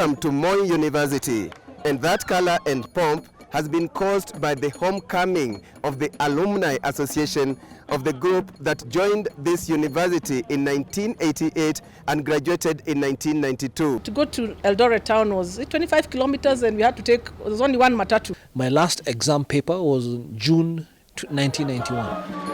Welcome to Moi University, and that color and pomp has been caused by the homecoming of the Alumni Association of the group that joined this university in 1988 and graduated in 1992. To go to Eldoret town was 25 kilometers and we had to take, there was only one matatu. My last exam paper was June 1991.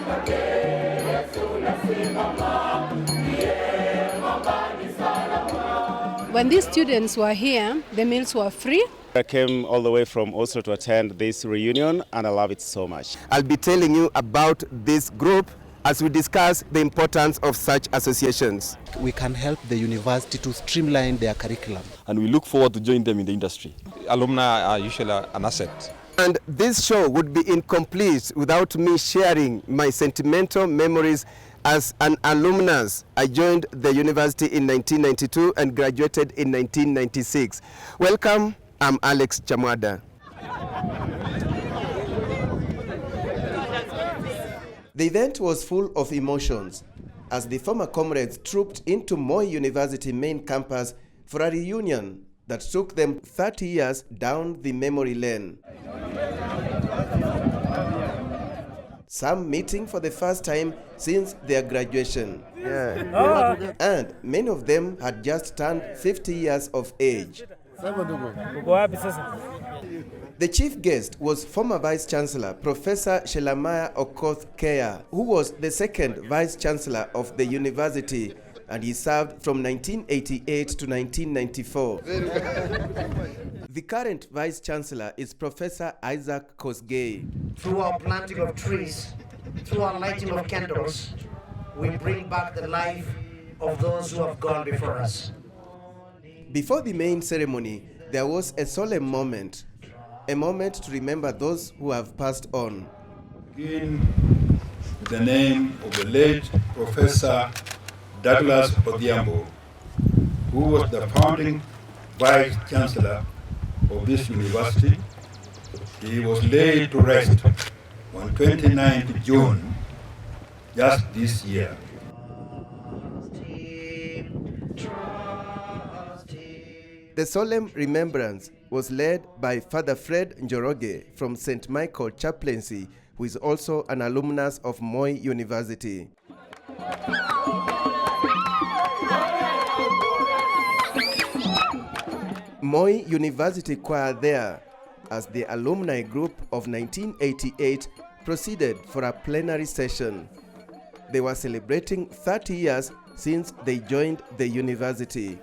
When these students were here, the meals were free. I came all the way from Oslo to attend this reunion and I love it so much. I'll be telling you about this group as we discuss the importance of such associations. We can help the university to streamline their curriculum. And we look forward to join them in the industry. Alumni are usually an asset. And this show would be incomplete without me sharing my sentimental memories as an alumnus. I joined the university in 1992 and graduated in 1996. Welcome, I'm Alex Chamwada. The event was full of emotions as the former comrades trooped into Moi University main campus for a reunion that took them 30 years down the memory lane. Some meeting for the first time since their graduation. And many of them had just turned 50 years of age. The chief guest was former Vice Chancellor Professor Shelamaya Okoth-Keya, who was the second Vice Chancellor of the university, and he served from 1988 to 1994. The current Vice Chancellor is Professor Isaac Kosgei. Through our planting of trees, through our lighting of candles, we bring back the life of those who have gone before us. Before the main ceremony, there was a solemn moment, a moment to remember those who have passed on. Begin with the name of the late Professor Douglas Odhiambo, who was the founding Vice Chancellor of this university. He was laid to rest on 29th June, just this year. The solemn remembrance was led by Father Fred Njoroge from St. Michael Chaplaincy, who is also an alumnus of Moi University. Moi University choir there, as the alumni group of 1988 proceeded for a plenary session. They were celebrating 30 years since they joined the university.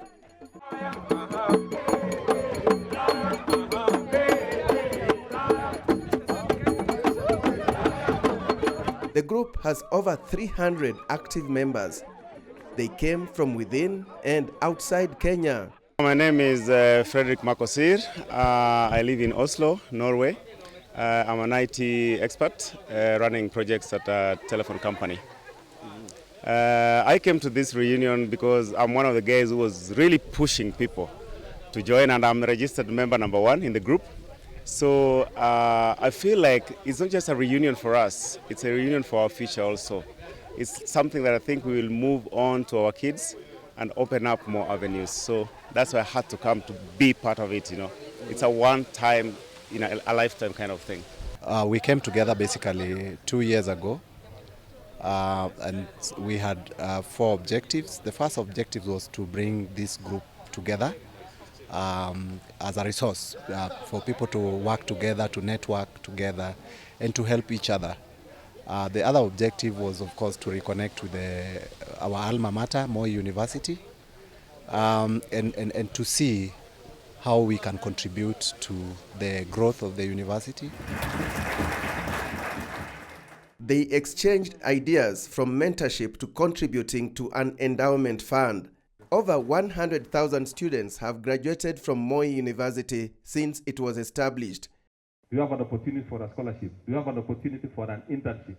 The group has over 300 active members. They came from within and outside Kenya. My name is Frederick Makosir. I live in Oslo, Norway. I'm an IT expert running projects at a telephone company. I came to this reunion because I'm one of the guys who was really pushing people to join, and I'm registered member number 1 in the group. So I feel like it's not just a reunion for us, it's a reunion for our future also. It's something that I think we will move on to our kids and open up more avenues. So that's why I had to come to be part of it, It's a one-time, a lifetime kind of thing. We came together basically 2 years ago, and we had 4 objectives. The first objective was to bring this group together as a resource for people to work together, to network together, and to help each other. The other objective was, of course, to reconnect with our alma mater, Moi University, and to see how we can contribute to the growth of the university. They exchanged ideas from mentorship to contributing to an endowment fund. Over 100,000 students have graduated from Moi University since it was established. Do you have an opportunity for a scholarship? Do you have an opportunity for an internship?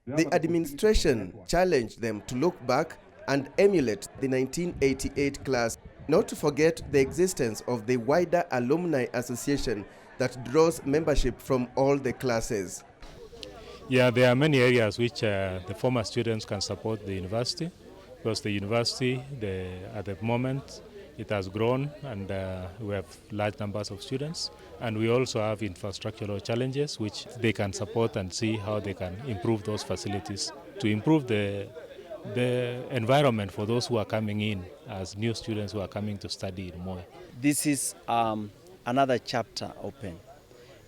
The administration challenged them to look back and emulate the 1988 class, not to forget the existence of the wider Alumni Association that draws membership from all the classes. Yeah, there are many areas which the former students can support the university, because the university, at the moment, it has grown, and we have large numbers of students. And we also have infrastructural challenges which they can support and see how they can improve those facilities to improve the environment for those who are coming in as new students who are coming to study in Moi. This is another chapter open.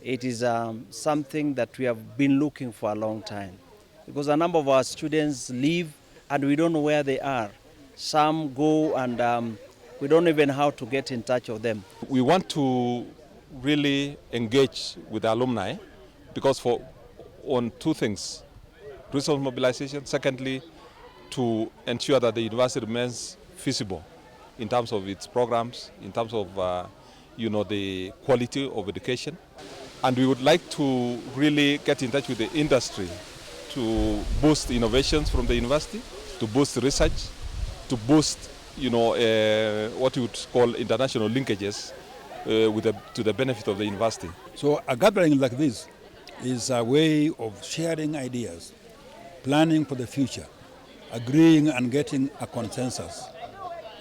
It is something that we have been looking for a long time, because a number of our students leave and we don't know where they are. Some go and we don't even know how to get in touch with them. We want to really engage with the alumni because on two things: resource mobilization, secondly, to ensure that the university remains feasible in terms of its programs, in terms of the quality of education. And we would like to really get in touch with the industry to boost innovations from the university, to boost research, to boost what you would call international linkages to the benefit of the university. So a gathering like this is a way of sharing ideas, planning for the future, agreeing and getting a consensus.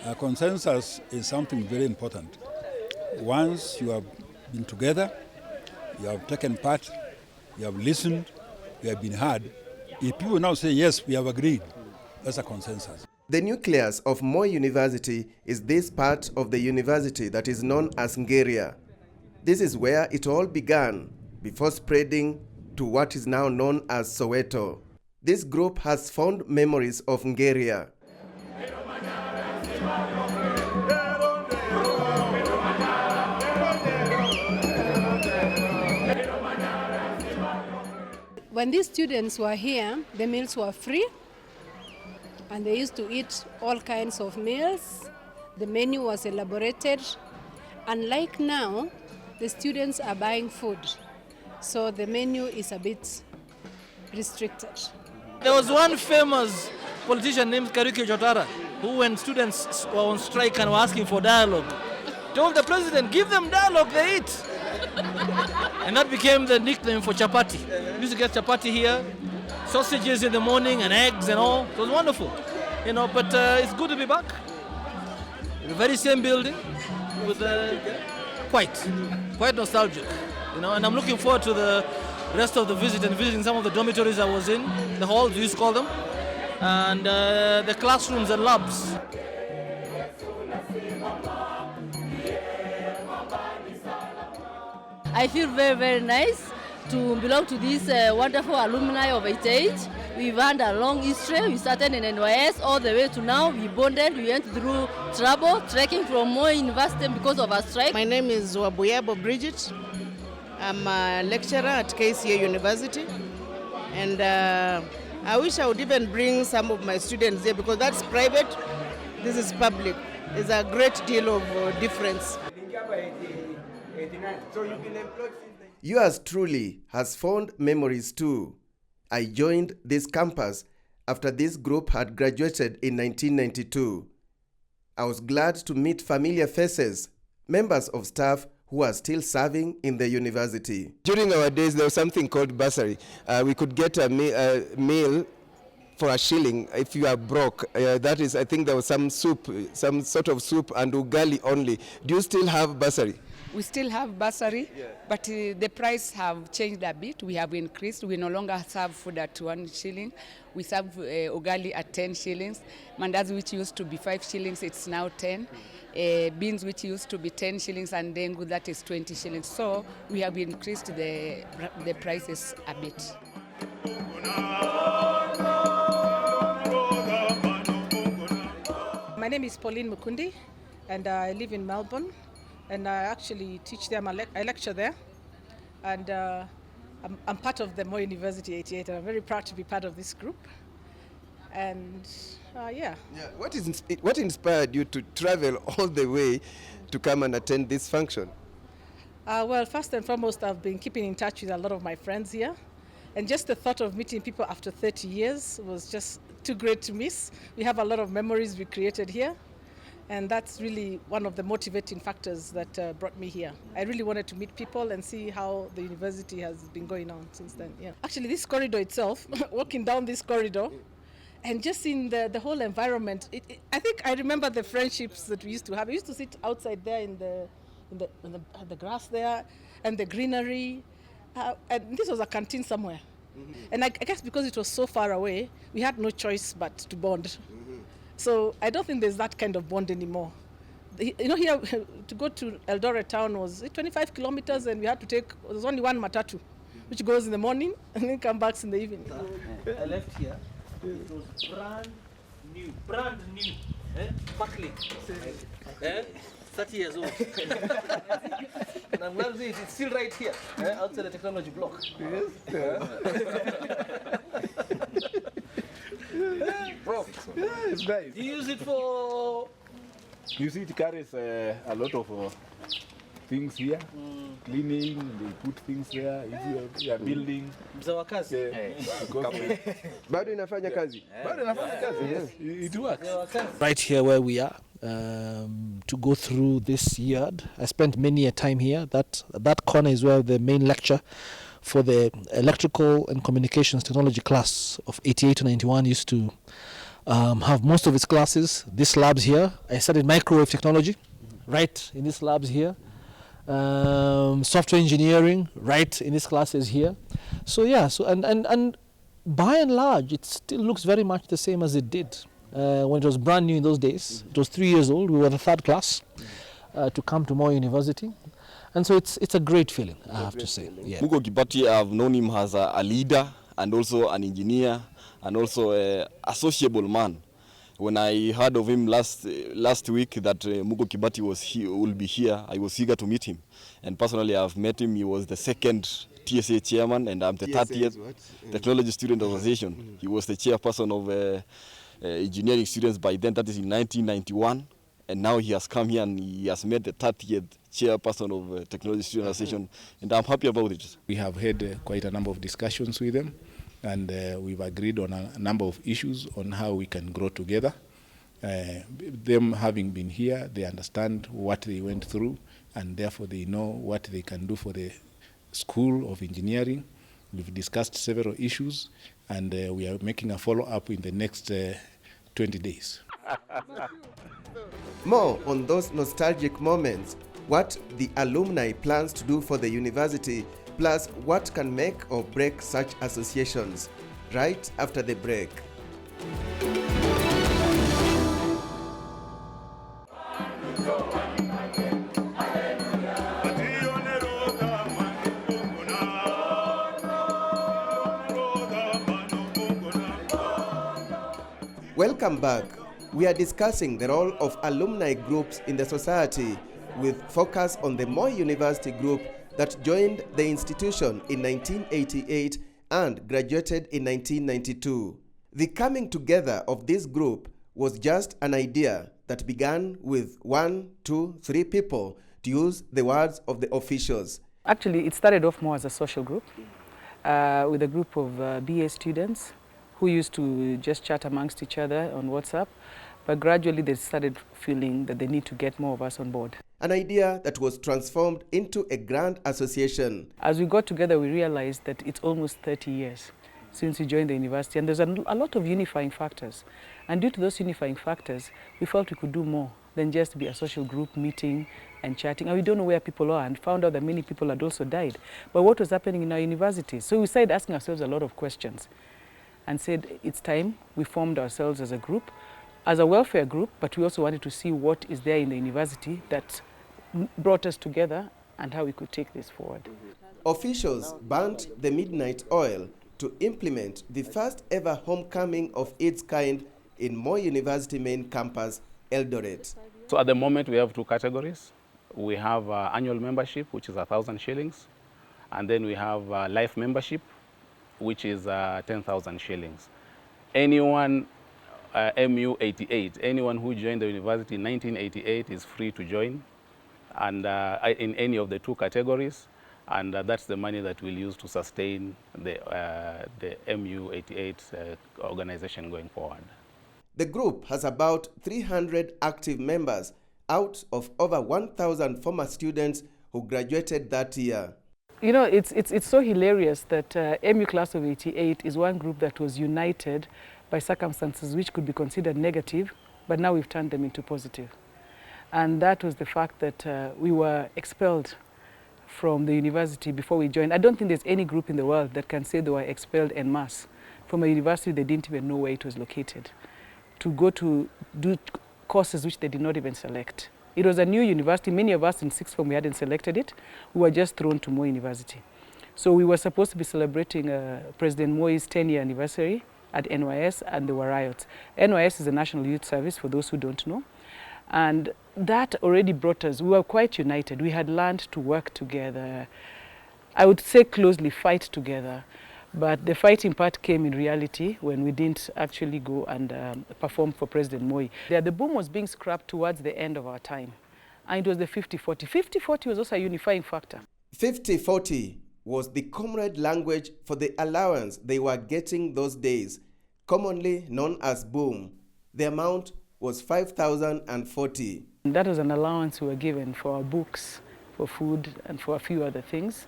A consensus is something very important. Once you have been together, you have taken part, you have listened, you have been heard. If people now say, yes, we have agreed, that's a consensus. The nucleus of Moi University is this part of the university that is known as Ngeria. This is where it all began before spreading to what is now known as Soweto. This group has fond memories of Ngeria. When these students were here, the meals were free, and they used to eat all kinds of meals. The menu was elaborated. Unlike now, the students are buying food, so the menu is a bit restricted. There was one famous politician named Kariki Jotara, who when students were on strike and were asking for dialogue, told the president, give them dialogue, they eat. And that became the nickname for chapati. We used to get chapati here, sausages in the morning and eggs and all. It was wonderful, but it's good to be back. The very same building with quite nostalgic, and I'm looking forward to the rest of the visit and visiting some of the dormitories I was in, the halls, we used to call them, and the classrooms and labs. I feel very, very nice to belong to this wonderful alumni of 88. We've had a long history. We started in NYS all the way to now. We bonded. We went through trouble, trekking from Moi University because of our strike. My name is Wabuyabo Bridget. I'm a lecturer at KCA University. And I wish I would even bring some of my students here because that's private. This is public. There's a great deal of difference. Yours truly has fond memories too. I joined this campus after this group had graduated in 1992. I was glad to meet familiar faces, members of staff who are still serving in the university. During our days, there was something called bursary. We could get a meal for a shilling if you are broke. That is, I think there was some soup, some sort of soup and ugali only. Do you still have bursary? We still have bursary, but the price have changed a bit. We have increased. We no longer serve food at 1 shilling. We serve ugali at 10 shillings. Mandazi, which used to be 5 shillings, it's now 10. Beans, which used to be 10 shillings, and dengu, that is 20 shillings. So we have increased the prices a bit. My name is Pauline Mukundi, and I live in Melbourne. And I actually teach there, I lecture there, and I'm part of the Moi University 88, and I'm very proud to be part of this group. And What inspired you to travel all the way to come and attend this function? Well, first and foremost, I've been keeping in touch with a lot of my friends here, and just the thought of meeting people after 30 years was just too great to miss. We have a lot of memories we created here. And that's really one of the motivating factors that brought me here. I really wanted to meet people and see how the university has been going on since then. Yeah. Actually, this corridor itself, walking down this corridor, And just in the whole environment, I think I remember the friendships that we used to have. We used to sit outside there in the grass there, and the greenery. And this was a canteen somewhere. And I guess because it was so far away, we had no choice but to bond. So I don't think there's that kind of bond anymore. You know, here to go to Eldoret town was 25 kilometers, and we had to take, there's only one matatu, which goes in the morning and then come back in the evening. I left here. It was brand new, Buckley, 30 years old. And I'm glad to see it's still right here, outside the technology block. Yes. Bro, It's nice. do you use it for? You see, it carries a lot of things here. Cleaning, they put things there. If you are building. Mzawakazi. Bado inafanya kazi? Bado inafanya kazi. Yes, it works. Right here where we are, to go through this yard. I spent many a time here. That corner is where the main lecture for the electrical and communications technology class of 88 to 91 used to have most of its classes. This labs here, I studied microwave technology, right in these labs here. Software engineering, right in these classes here. So yeah, and by and large, it still looks very much the same as it did when it was brand new in those days. It was 3 years old. We were the third class to come to Moi University. And so it's a great feeling, I have to say. Yeah. Mugo Kibati, I've known him as a leader and also an engineer and also a sociable man. When I heard of him last week that Mugo Kibati will be here, I was eager to meet him. And personally, I've met him. He was the second TSA chairman, and I'm the 30th Technology Student Association. He was the chairperson of engineering students by then, that is in 1991. And now he has come here and he has met the 30th chairperson of Technology Student Association, and I'm happy about it. We have had quite a number of discussions with them, and we've agreed on a number of issues on how we can grow together. Them having been here, they understand what they went through, and therefore they know what they can do for the School of Engineering. We've discussed several issues, and we are making a follow-up in the next 20 days. More on those nostalgic moments, what the alumni plans to do for the university, plus what can make or break such associations, right after the break. Welcome back. We are discussing the role of alumni groups in the society, with focus on the Moi University group that joined the institution in 1988 and graduated in 1992. The coming together of this group was just an idea that began with 1, 2, 3 people, to use the words of the officials. Actually, it started off more as a social group with a group of BA students who used to just chat amongst each other on WhatsApp. But gradually they started feeling that they need to get more of us on board. An idea that was transformed into a grand association. As we got together, we realized that it's almost 30 years since we joined the university, and there's a lot of unifying factors. And due to those unifying factors, we felt we could do more than just be a social group meeting and chatting. And we don't know where people are, and found out that many people had also died. But what was happening in our university? So we started asking ourselves a lot of questions and said, it's time. We formed ourselves as a group, as a welfare group, but we also wanted to see what is there in the university that brought us together and how we could take this forward. Officials burnt the midnight oil to implement the first ever homecoming of its kind in Moi University main campus, Eldoret. So at the moment we have 2 categories. We have annual membership, which is 1,000 shillings, and then we have life membership, which is 10,000 shillings. Anyone MU 88, anyone who joined the university in 1988 is free to join, and in any of the 2 categories, and that's the money that we'll use to sustain the MU 88 organization going forward. The group has about 300 active members out of over 1,000 former students who graduated that year. You know, it's so hilarious that MU class of 88 is one group that was united by circumstances which could be considered negative, but now we've turned them into positive. And that was the fact that we were expelled from the university before we joined. I don't think there's any group in the world that can say they were expelled en masse from a university they didn't even know where it was located, to go to do courses which they did not even select. It was a new university. Many of us in sixth form, we hadn't selected it. We were just thrown to Moi University. So we were supposed to be celebrating President Moi's 10-year anniversary at NYS, and there were riots. NYS is a National Youth Service, for those who don't know. And that already brought us, we were quite united. We had learned to work together. I would say closely fight together. But the fighting part came in reality when we didn't actually go and perform for President Moi. The boom was being scrapped towards the end of our time. And it was the 50-40. 50-40 was also a unifying factor. 50-40 was the comrade language for the allowance they were getting those days, commonly known as boom. The amount was 5,040. That was an allowance we were given for our books, for food, and for a few other things.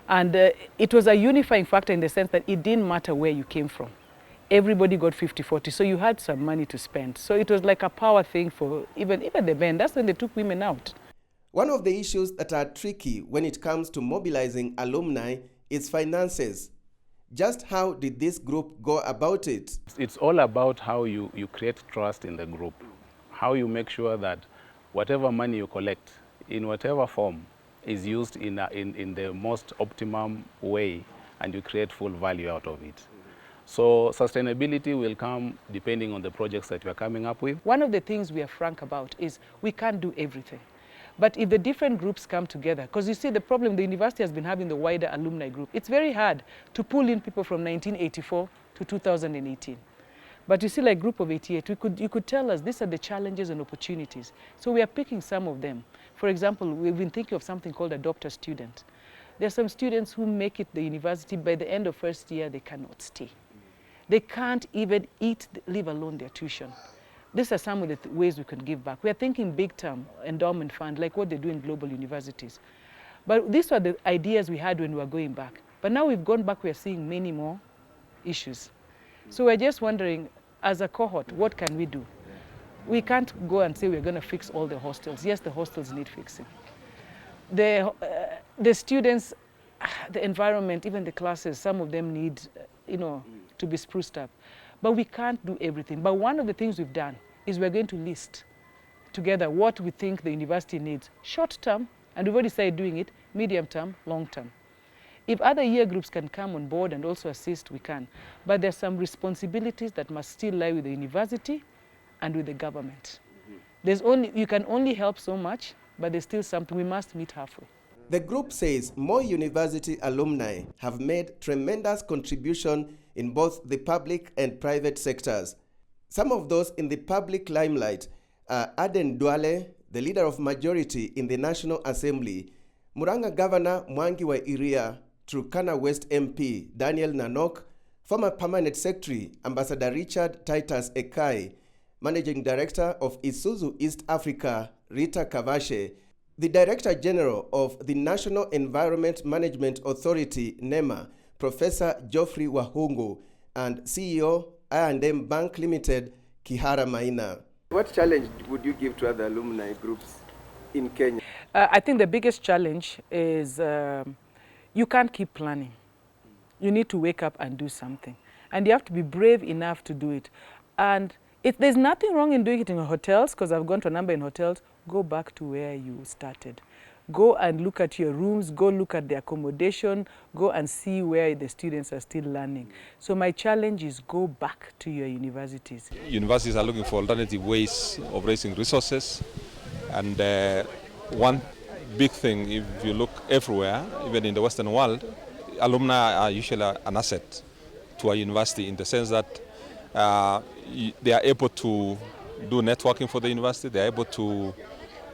And it was a unifying factor in the sense that it didn't matter where you came from. Everybody got 50-40, so you had some money to spend. So it was like a power thing for even the men. That's when they took women out. One of the issues that are tricky when it comes to mobilizing alumni is finances. Just how did this group go about it? It's all about how you create trust in the group, how you make sure that whatever money you collect, in whatever form, is used in the most optimum way, and you create full value out of it. So sustainability will come depending on the projects that we are coming up with. One of the things we are frank about is we can't do everything. But if the different groups come together, because you see the problem the university has been having, the wider alumni group, it's very hard to pull in people from 1984 to 2018. But you see, like Group of 88, you could tell us these are the challenges and opportunities. So we are picking some of them. For example, we've been thinking of something called Adopt a Student. There are some students who make it the university, by the end of first year, they cannot stay. They can't even eat, leave alone their tuition. These are some of the ways we can give back. We are thinking big term endowment fund, like what they do in global universities. But these were the ideas we had when we were going back. But now we've gone back, we are seeing many more issues. So we're just wondering, as a cohort, what can we do? We can't go and say we're going to fix all the hostels. Yes, the hostels need fixing. The students, the environment, even the classes, some of them need, to be spruced up. But we can't do everything. But one of the things we've done is we're going to list together what we think the university needs, short term, and we've already started doing it, medium term, long term. If other year groups can come on board and also assist, we can. But there's some responsibilities that must still lie with the university and with the government. You can only help so much, but there's still something we must meet halfway. The group says Moi University alumni have made tremendous contribution in both the public and private sectors. Some of those in the public limelight are Aden Duale, the leader of majority in the National Assembly, Muranga Governor Mwangi wa Iria, Turkana West MP Daniel Nanok, former Permanent Secretary Ambassador Richard Titus Ekai, Managing Director of Isuzu East Africa Rita Kavashe, the Director General of the National Environment Management Authority NEMA, Professor Geoffrey Wahungu, and CEO I&M Bank Limited, Kihara Maina. What challenge would you give to other alumni groups in Kenya? I think the biggest challenge is you can't keep planning. You need to wake up and do something. And you have to be brave enough to do it. And there's nothing wrong in doing it in hotels, because I've gone to a number in hotels. Go back to where you started. Go and look at your rooms, go look at the accommodation, go and see where the students are still learning. So my challenge is go back to your universities. Universities are looking for alternative ways of raising resources. And one big thing, if you look everywhere, even in the Western world, alumni are usually an asset to a university in the sense that they are able to do networking for the university, they are able to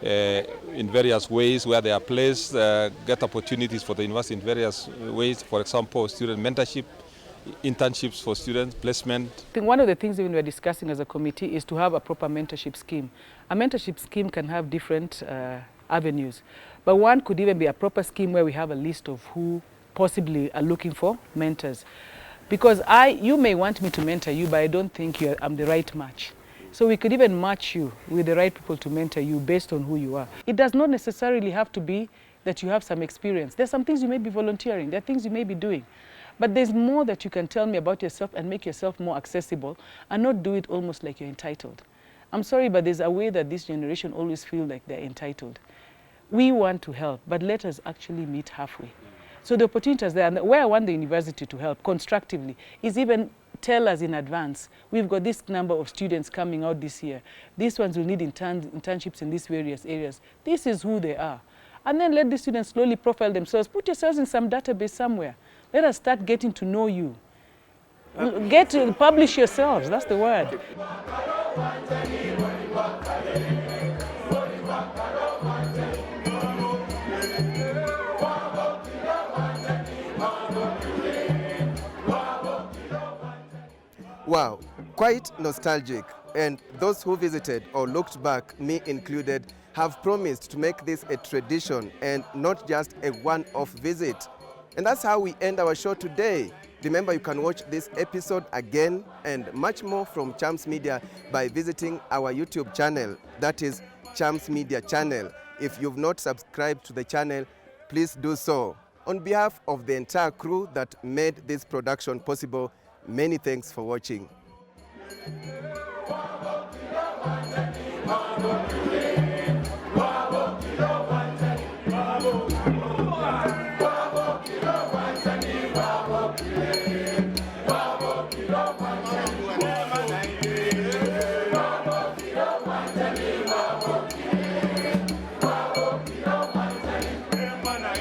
in various ways where they are placed, get opportunities for the university in various ways. For example, student mentorship, internships for students, placement. I think one of the things even we're discussing as a committee is to have a proper mentorship scheme. A mentorship scheme can have different avenues, but one could even be a proper scheme where we have a list of who possibly are looking for mentors. Because you may want me to mentor you, but I don't think I'm the right match. So we could even match you with the right people to mentor you based on who you are. It does not necessarily have to be that you have some experience. There's some things you may be volunteering, there are things you may be doing. But there's more that you can tell me about yourself and make yourself more accessible and not do it almost like you're entitled. I'm sorry, but there's a way that this generation always feel like they're entitled. We want to help, but let us actually meet halfway. So the opportunities there, and where I want the university to help constructively is even tell us in advance, we've got this number of students coming out this year. These ones will need internships in these various areas. This is who they are. And then let the students slowly profile themselves. Put yourselves in some database somewhere. Let us start getting to know you. Get to publish yourselves, that's the word. Wow, quite nostalgic. And those who visited or looked back, me included, have promised to make this a tradition and not just a one-off visit. And that's how we end our show today. Remember, you can watch this episode again and much more from Chams Media by visiting our YouTube channel. That is Chams Media channel. If you've not subscribed to the channel, please do so. On behalf of the entire crew that made this production possible, many thanks for watching. Wow.